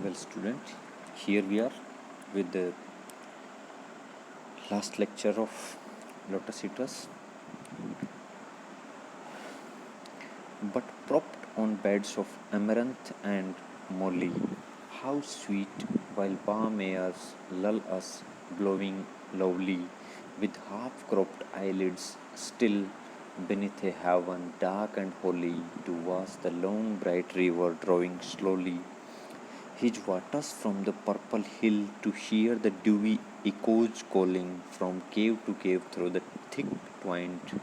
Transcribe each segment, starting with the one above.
Well, student, here we are with the last lecture of Lotus Citrus, but propped on beds of amaranth and molly. How sweet, while warm airs lull us, blowing lovely, with half-cropped eyelids still beneath a heaven dark and holy, to watch the long bright river drawing slowly his waters from the purple hill, to hear the dewy echoes calling from cave to cave through the thick twined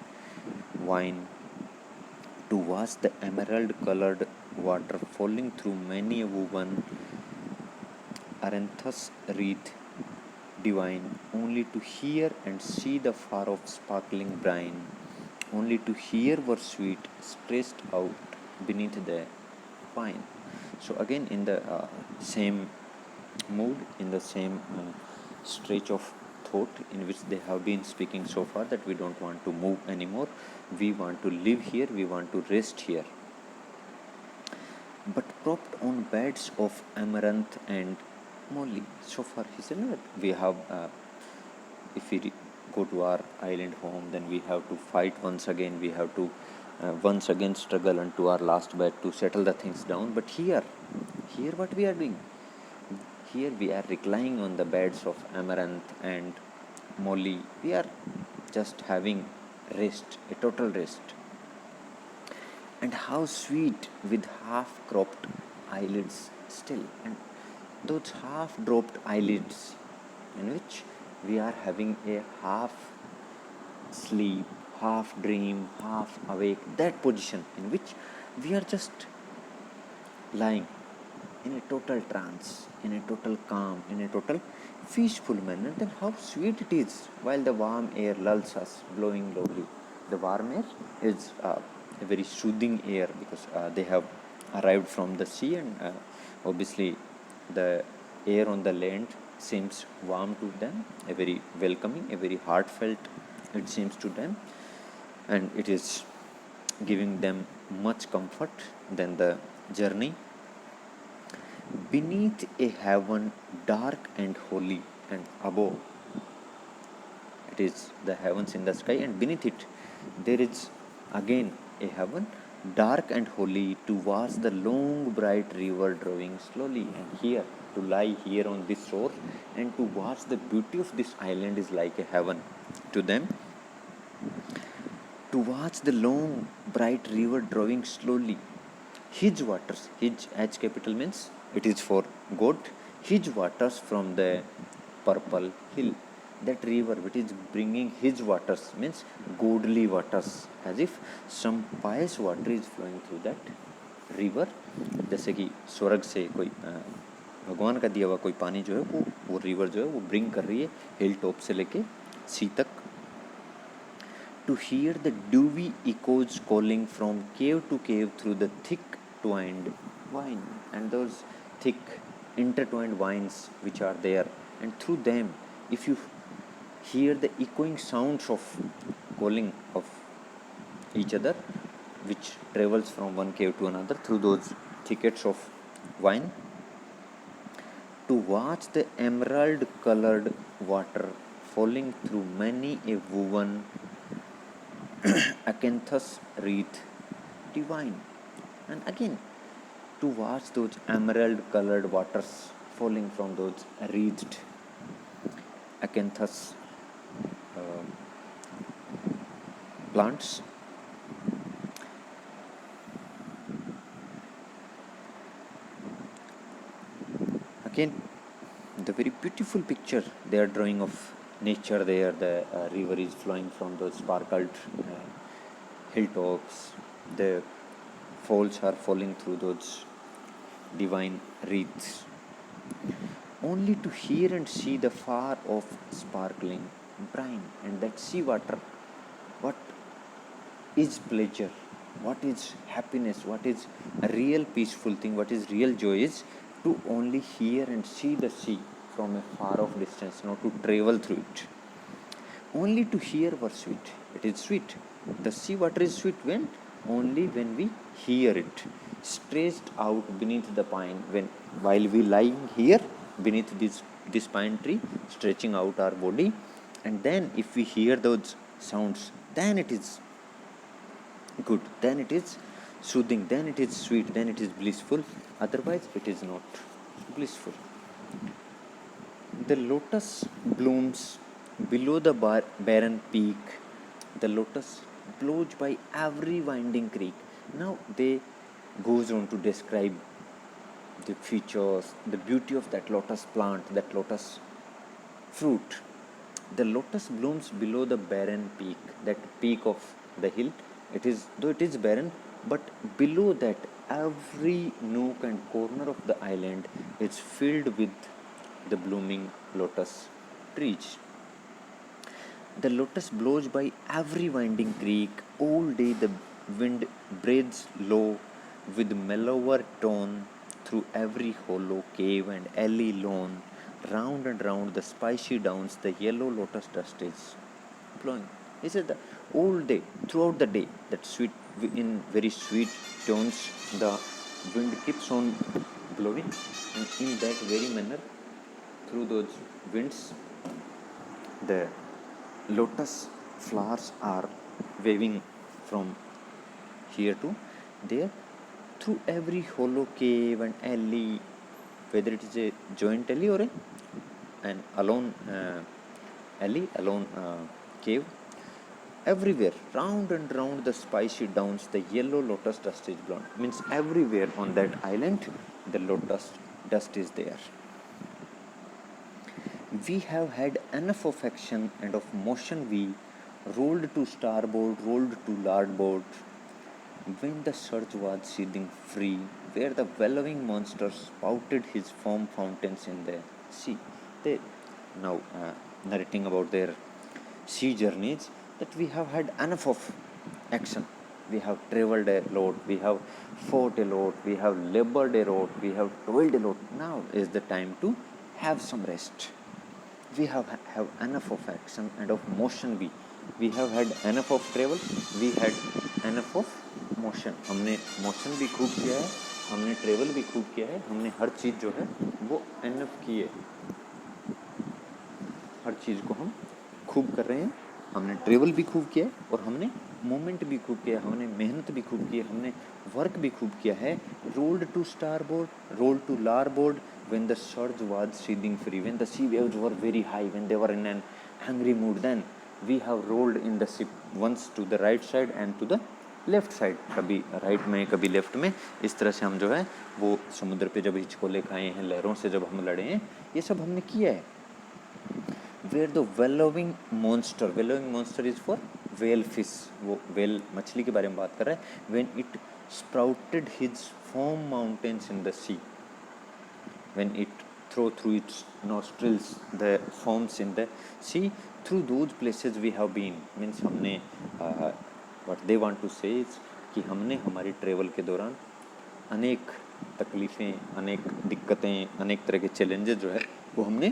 vine, to watch the emerald colored water falling through many a woven aranthus wreath divine, only to hear and see the far off sparkling brine, only to hear were sweet stretched out beneath the pine. So again in the same mood, in the same stretch of thought in which they have been speaking so far, that we don't want to move anymore, we want to live here, we want to rest here, but propped on beds of amaranth and molly. So far he said that we have if we go to our island home, then we have to fight once again, we have to once again struggle unto our last bed to settle the things down. But here what we are doing, here we are reclining on the beds of amaranth and molly. We are just having rest, a total rest. And how sweet, with half cropped eyelids still, and those half dropped eyelids in which we are having a half sleep, half dream, half awake, that position in which we are just lying in a total trance, in a total calm, in a total peaceful manner. Then how sweet it is while the warm air lulls us, blowing lovely. The warm air is a very soothing air, because they have arrived from the sea, and obviously the air on the land seems warm to them, a very welcoming, a very heartfelt it seems to them, and it is giving them much comfort. Then the journey beneath a heaven dark and holy, and above it is the heavens in the sky, and beneath it there is again a heaven dark and holy, to watch the long bright river drawing slowly. And here, to lie here on this shore and to watch the beauty of this island is like a heaven to them, to watch the long bright river drawing slowly his waters, his H capital means it is for God, his waters from the purple hill. That river which is bringing his waters means godly waters, as if some pious water is flowing through that river. जैसे कि स्वर्ग से कोई भगवान का दिया हुआ कोई पानी जो है वो रिवर जो है वो ब्रिंग कर रही है हिल टॉप से लेके सी तक, to hear the dewy echoes calling from cave to cave through the thick twined vine, and those thick intertwined vines which are there, and through them if you hear the echoing sounds of calling of each other, which travels from one cave to another through those thickets of vine, to watch the emerald colored water falling through many a woven acanthus wreath divine, and again to watch those emerald colored waters falling from those wreathed acanthus uh, plants. Again the very beautiful picture they are drawing of nature there. The river is flowing from those sparkled hilltops, the falls are falling through those divine wreaths, only to hear and see the far off sparkling brine. And that sea water, what is pleasure, what is happiness, what is a real peaceful thing, what is real joy is to only hear and see the sea from a far off distance, not to travel through it. Only to hear were sweet. It is sweet. The sea water is sweet when? Only when we hear it. Stretched out beneath the pine, when while we lying here beneath this pine tree, stretching out our body, and then if we hear those sounds, then it is good, then it is soothing, then it is sweet, then it is blissful. Otherwise, it is not blissful. The lotus blooms below the barren peak. The lotus blows by every winding creek. Now they goes on to describe the features, the beauty of that lotus plant, that lotus fruit. The lotus blooms below the barren peak, that peak of the hill. It is, though it is barren, but below that, every nook and corner of the island is filled with the blooming lotus trees. The lotus blows by every winding creek. All day the wind breathes low with mellower tone through every hollow cave and alley lawn. Round and round the spicy downs, the yellow lotus dust is blowing. He said that all day, throughout the day, that sweet, in very sweet tones, the wind keeps on blowing, and in that very manner, through those winds, the lotus flowers are waving from here to there through every hollow cave and alley, whether it is a joint alley or an alone alley, alone cave. Everywhere, round and round the spicy downs, the yellow lotus dust is blown. Means everywhere on that island, the lotus dust is there. We have had enough of action and of motion. We rolled to starboard, rolled to larboard, when the surge was seething free, where the bellowing monster spouted his foam fountains in the sea. They now narrating about their sea journeys, that we have had enough of action. We have traveled a lot, we have fought a lot, we have labored a lot, we have toiled a lot. Now is the time to have some rest. We have enough of action and of motion. We have had enough of travel, we had enough of motion. हमने motion भी खूब किया है, हमने travel भी खूब किया है, हमने हर चीज़ जो है वो एनफ की है, हर चीज़ को हम खूब कर रहे हैं. हमने ट्रेवल भी खूब किया है और हमने मोमेंट भी खूब किया है, हमने मेहनत भी खूब की है, हमने वर्क भी खूब किया है. Rolled to starboard, rolled to larboard, when the surge was seething free, when the sea waves were very high, when they were in an angry mood, then we have rolled in the ship once to the right side and to the left side, कभी right में कभी left में. इस तरह से हम जो है वो समुद्र पे जब हिचकोले खाए हैं, लहरों से जब हम लड़े हैं, ये सब हमने किया है. Where the wallowing monster is for whale fish, वो वेल मछली के बारे में बात कर रहा है. When it sprouted his foam mountains in the sea, when it through its nostrils the foams in the sea, through those places we have been. Means हमने what they want to say is कि हमने हमारी travel के दौरान अनेक तकलीफ़ें, अनेक दिक्कतें, अनेक तरह के चैलेंजेस जो है वो हमने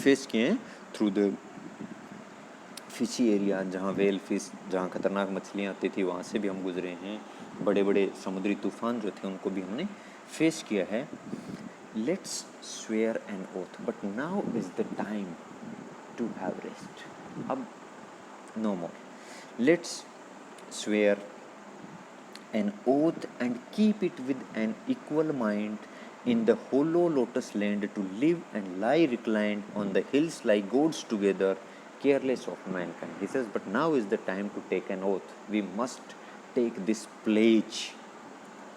फेस किए हैं. थ्रू द फिशी एरिया, जहाँ वेल फिश, जहाँ खतरनाक मछलियाँ आती थी, वहाँ से भी हम गुजरे हैं. बड़े बड़े समुद्री तूफान जो थे उनको भी हमने फेस किया है. Let's swear an oath, but now is the time to have rest. अब no more. Let's swear an oath and keep it with an equal mind in the hollow lotus land, to live and lie reclined on the hills like gods together, careless of mankind. He says, but now is the time to take an oath. We must take this pledge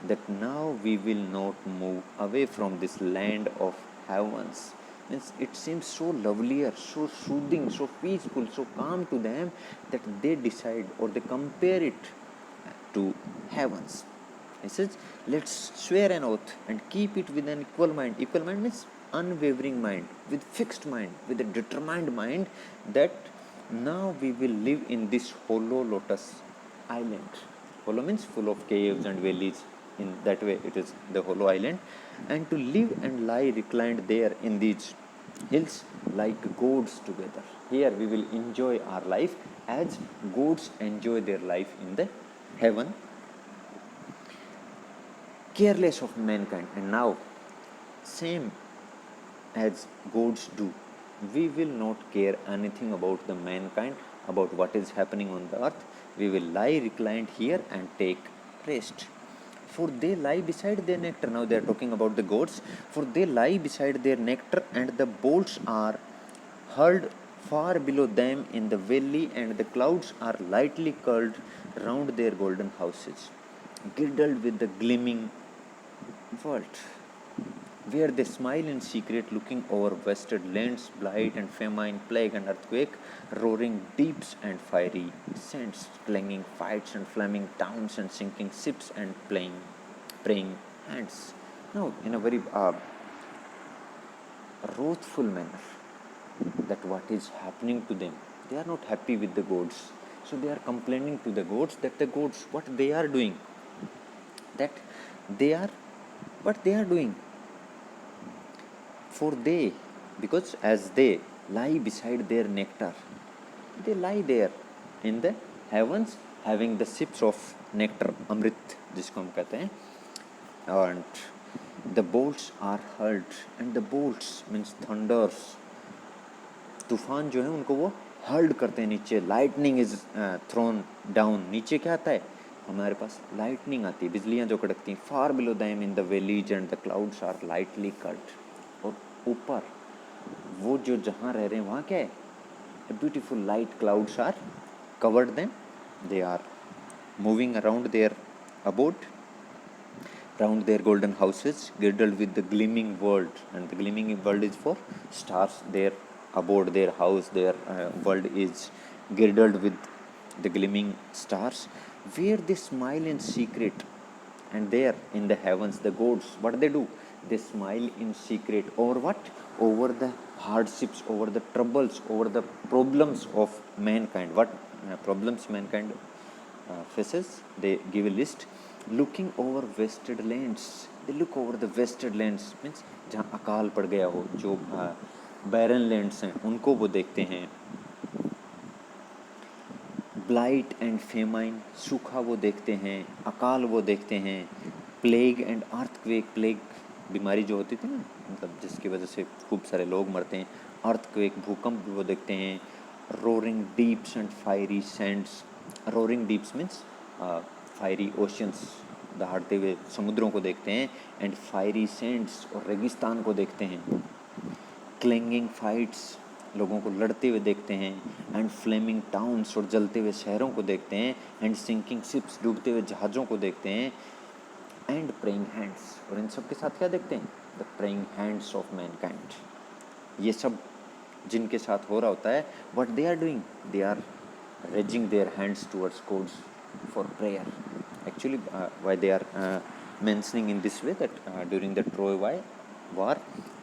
that now we will not move away from this land of heavens. Means it seems so lovelier, so soothing, so peaceful, so calm to them, that they decide or they compare it to heavens. He says, let's swear an oath and keep it with an equal mind. Equal mind means unwavering mind, with fixed mind, with a determined mind, that now we will live in this hollow lotus island. Hollow means full of caves and valleys. In that way it is the hollow island, and to live and lie reclined there in these hills like gods together. Here we will enjoy our life as gods enjoy their life in the heaven, careless of mankind. And now same as gods do. We will not care anything about the mankind, about what is happening on the earth. We will lie reclined here and take rest. For they lie beside their nectar. Now they are talking about the gods. For they lie beside their nectar, and the bolts are hurled far below them in the valley, and the clouds are lightly curled round their golden houses, girdled with the gleaming vault, where they smile in secret, looking over wasted lands, blight and famine, plague and earthquake, roaring deeps and fiery sands, clanging fights and flaming towns and sinking ships and praying hands. Now, in a very wrathful manner, that what is happening to them, they are not happy with the gods. So they are complaining to the gods that the gods, what they are doing, that they are, what they are doing. For they, because as they lie beside their nectar, they lie there in the heavens having the sips of nectar, amrit जिसको हम कहते हैं, and the bolts are hurled, and the bolts means thunders, तूफान जो है उनको वो hurled करते हैं नीचे. Lightning is throne down. नीचे क्या आता है हमारे पास, लाइटनिंग आती है, बिजलियाँ जो कड़कती हैं. Far below them in the valleys and the clouds are lightly cut. और ऊपर वो जो जहाँ रह रहे हैं वहाँ क्या है, beautiful light clouds are covered them. They are moving around their abode, round their golden houses, girdled with the gleaming world. And the gleaming world is for stars. Their abode, their house, their world is girdled with the gleaming stars, where they smile in secret. And there in the heavens, the gods, what they do? They smile in secret over what? Over the hardships, over the troubles, over the problems of mankind. What problems mankind faces? They give a list. Looking over wasted lands. They look over the wasted lands, means जहाँ अकाल पड़ गया हो, जो बैरन lands हैं उनको वो देखते हैं. ब्लाइट एंड फेमाइन, सूखा वो देखते हैं, अकाल वो देखते हैं. प्लेग एंड अर्थक्वेक, प्लेग बीमारी जो होती थी ना, मतलब जिसकी वजह से खूब सारे लोग मरते हैं. अर्थक्वेक, भूकंप वो देखते हैं. Roaring deeps and fiery sands. Roaring deeps means fiery oceans, दहाड़ते हुए समुद्रों को देखते हैं. एंड फायरी सैंड्स, और रेगिस्तान को देखते हैं. क्लैंगिंग फाइट्स, लोगों को लड़ते हुए देखते हैं. एंड फ्लेमिंग टाउन्स, और जलते हुए शहरों को देखते हैं. एंड सिंकिंग शिप्स, डूबते हुए जहाज़ों को देखते हैं. एंड प्रेइंग हैंड्स, और इन सब के साथ क्या देखते हैं? The praying hands of mankind. ये सब जिनके साथ हो रहा होता है, what they are doing? They are raising their hands towards gods for prayer. Actually, why they are mentioning in this way, that during the Troy war,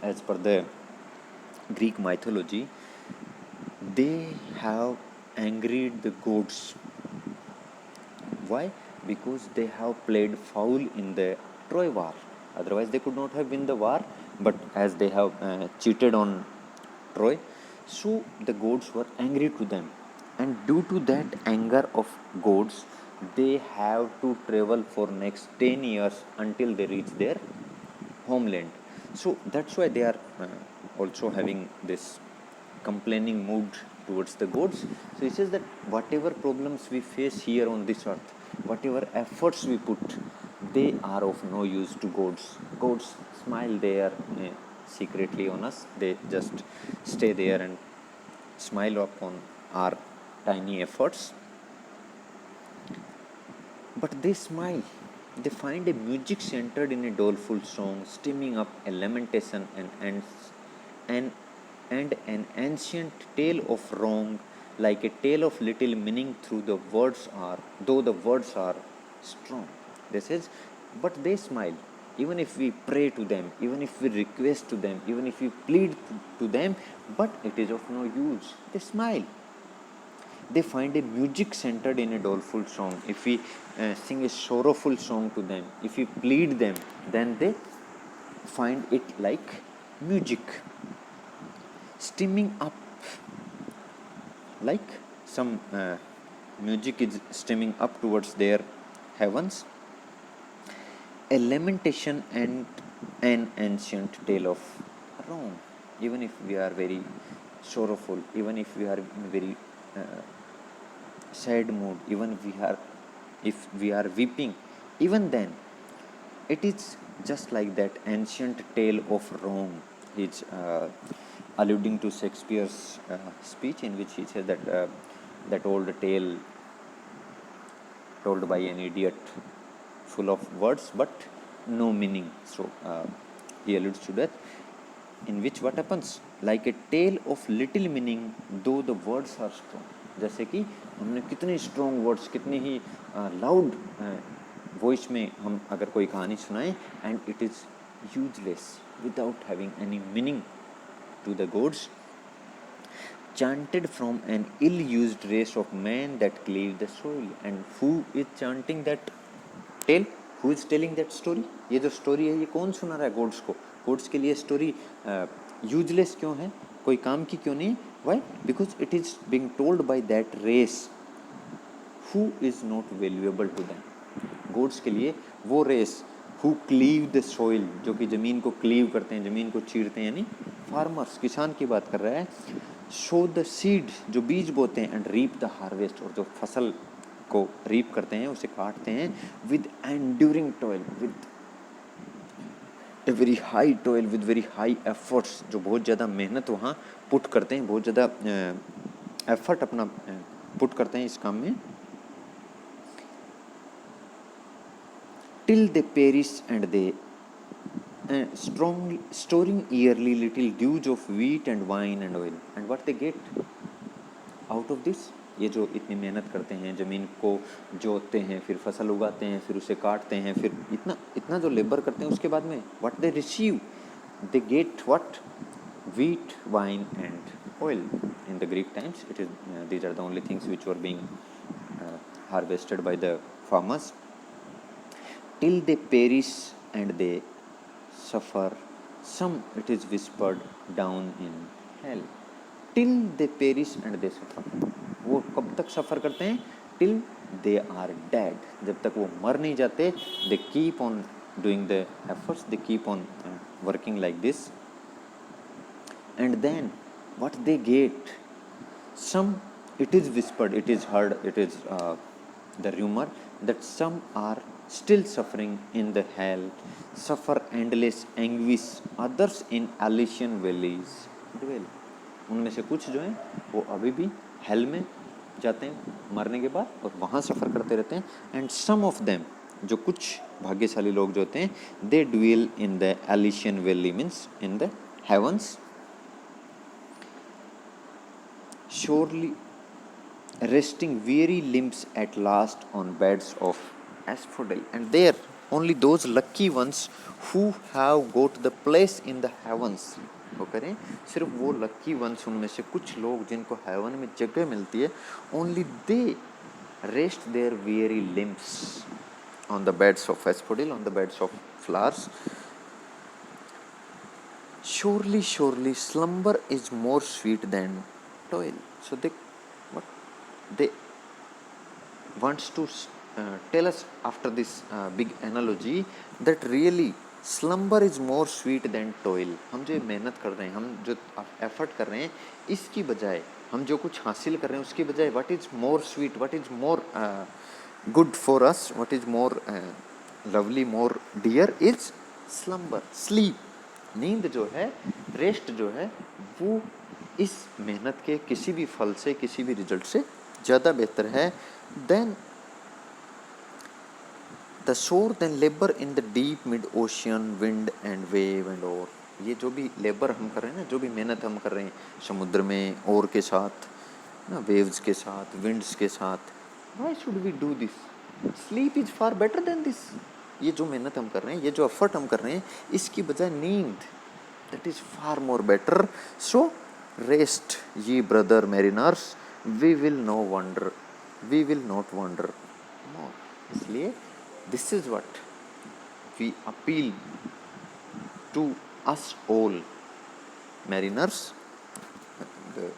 as per the Greek mythology, they have angered the gods. Why? Because they have played foul in the Troy war. Otherwise, they could not have won the war. But as they have cheated on Troy, so the gods were angry to them. And due to that anger of gods, they have to travel for next 10 years until they reach their homeland. So that's why they are also having this complaining mood towards the gods. So he says that whatever problems we face here on this earth, whatever efforts we put, they are of no use to gods. Gods smile there secretly on us. They just stay there and smile upon our tiny efforts. But they smile. They find a music centered in a doleful song, stemming up a lamentation and an ancient tale of wrong, like a tale of little meaning though the words are strong. This says, but they smile. Even if we pray to them, even if we request to them, even if we plead to them, but it is of no use. They smile. They find a music centered in a doleful song. If we sing a sorrowful song to them, if we plead them, then they find it like music, steaming up, like some music is steaming up towards their heavens. A lamentation and an ancient tale of Rome. Even if we are very sorrowful, even if we are in very sad mood, even if we are weeping, even then it is just like that ancient tale of Rome. He's alluding to Shakespeare's speech, in which he said that that old tale told by an idiot, full of words but no meaning. So he alludes to that, in which what happens, like a tale of little meaning though the words are strong. जैसे कि हमने कितने strong words, कितनी ही loud voice में हम अगर कोई कहानी सुनाएं, and it is useless without having any meaning to the gods, chanted from an ill-used race of men that cleave the soil. And who is chanting that tale? Who is telling that story? ये जो story है, ये कौन सुना रहा है gods को? Gods के लिए स्टोरी यूजलेस क्यों है, कोई काम की क्यों नहीं? Why? Because it is being told by that race who is not valuable to them. Gods के लिए वो race who cleave the soil, जो कि ज़मीन को क्लीव करते हैं, ज़मीन को चीरते हैं, यानी फार्मर्स, किसान की बात कर रहा है. शो द सीड, जो बीज बोते हैं, एंड रीप द हार्वेस्ट, और जो फसल को रीप करते हैं, उसे काटते हैं, with enduring toil, with a very high toil, with very high efforts, जो बहुत ज़्यादा मेहनत वहाँ पुट करते हैं, बहुत ज़्यादा एफर्ट अपना पुट करते हैं इस काम में. Till they perish and they strong storing yearly little dews of wheat and wine and oil, and what they get out of this, ये जो इतनी मेहनत करते हैं, ज़मीन को जोतते हैं, फिर फसल उगाते हैं, फिर उसे काटते हैं, फिर इतना इतना जो लेबर करते हैं, उसके बाद में what they receive, they get what? Wheat, wine and oil. In the Greek times, it is these are the only things which were being harvested by the farmers. Till they perish and they suffer, some it is whispered down in hell. Till they perish and they suffer. वो कब तक सफ़र करते हैं? Till they are dead. जब तक वो मर नहीं जाते, they keep on doing the efforts, they keep on working like this. And then what they get? Some it is whispered, it is heard, it is the rumor that some are still suffering in the hell, suffer endless anguish, others in Elysian valleys dwell. उनमें से कुछ जो हैं वो अभी भी hello में जाते हैं मरने के बाद, और वहाँ सफ़र करते रहते हैं. एंड सम ऑफ देम, जो कुछ भाग्यशाली लोग जो होते हैं, they dwell in the Elysian valley, means in the heavens. Surely resting weary limbs at last on beds of asphodel. And there only those lucky ones who have got the place in the heavens. वो करें, सिर्फ वो लक्की once, उनमें से कुछ लोग जिनको haven में जगह मिलती है, only they rest their weary limbs on the beds of asphodel, on the beds of flowers. Surely, surely slumber is more sweet than toil. So they wants to tell us after this big analogy that really slumber is more sweet than toil. हम जो मेहनत कर रहे हैं, हम जो effort कर रहे हैं, इसकी बजाय हम जो कुछ हासिल कर रहे हैं, उसकी बजाय what is more sweet, what is more good for us, what is more lovely, more dear is slumber, sleep. नींद जो है, रेस्ट जो है, वो इस मेहनत के किसी भी फल से, किसी भी रिजल्ट से ज़्यादा बेहतर है. Than the shore than labour in the deep mid ocean wind and wave and oar. ये जो भी लेबर हम कर रहे हैं ना, जो भी मेहनत हम कर रहे हैं समुद्र में, ओर के साथ ना, वेव्स के साथ, विंड्स के साथ, why should we do this? Sleep is far better than this. ये जो मेहनत हम कर रहे हैं, ये जो एफर्ट हम कर रहे हैं, इसकी बजाय नींद, that is far more better. So rest ye brother mariners, we will no wonder, we will not wonder more. इसलिए this is what we appeal to us all mariners, the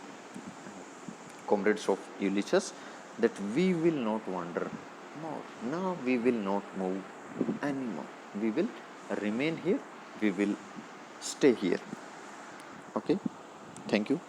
comrades of Ulysses, that we will not wonder more. Now we will not move anymore. We will remain here. we will stay here. Okay, thank you.